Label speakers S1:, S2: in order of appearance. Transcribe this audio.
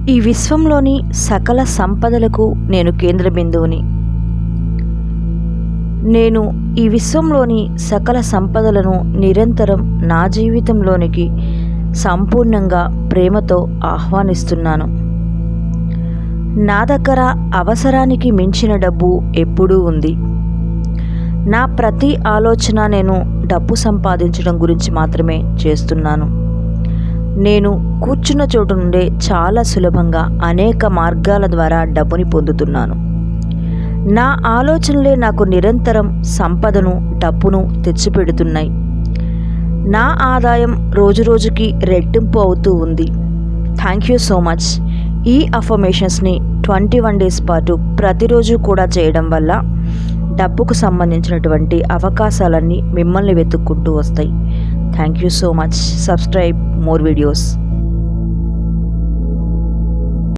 S1: ఈ విశ్వంలోని సకల సంపదలకు నేను కేంద్ర బిందువుని. నేను ఈ విశ్వంలోని సకల సంపదలను నిరంతరం నా జీవితంలోనికి సంపూర్ణంగా ప్రేమతో ఆహ్వానిస్తున్నాను. నా దగ్గర అవసరానికి మించిన డబ్బు ఎప్పుడూ ఉంది. నా ప్రతి ఆలోచన నేను డబ్బు సంపాదించడం గురించి మాత్రమే చేస్తున్నాను. నేను కూర్చున్న చోటు నుండే చాలా సులభంగా అనేక మార్గాల ద్వారా డబ్బుని పొందుతున్నాను. నా ఆలోచనలే నాకు నిరంతరం సంపదను, డబ్బును తెచ్చిపెడుతున్నాయి. నా ఆదాయం రోజురోజుకి రెట్టింపు అవుతూ ఉంది. Thank you so much. ఈ అఫర్మేషన్స్ని 21 డేస్ పాటు ప్రతిరోజు కూడా చేయడం వల్ల డబ్బుకు సంబంధించినటువంటి అవకాశాలన్నీ మిమ్మల్ని వెతుక్కుంటూ వస్తాయి. Thank you so much. Subscribe more videos.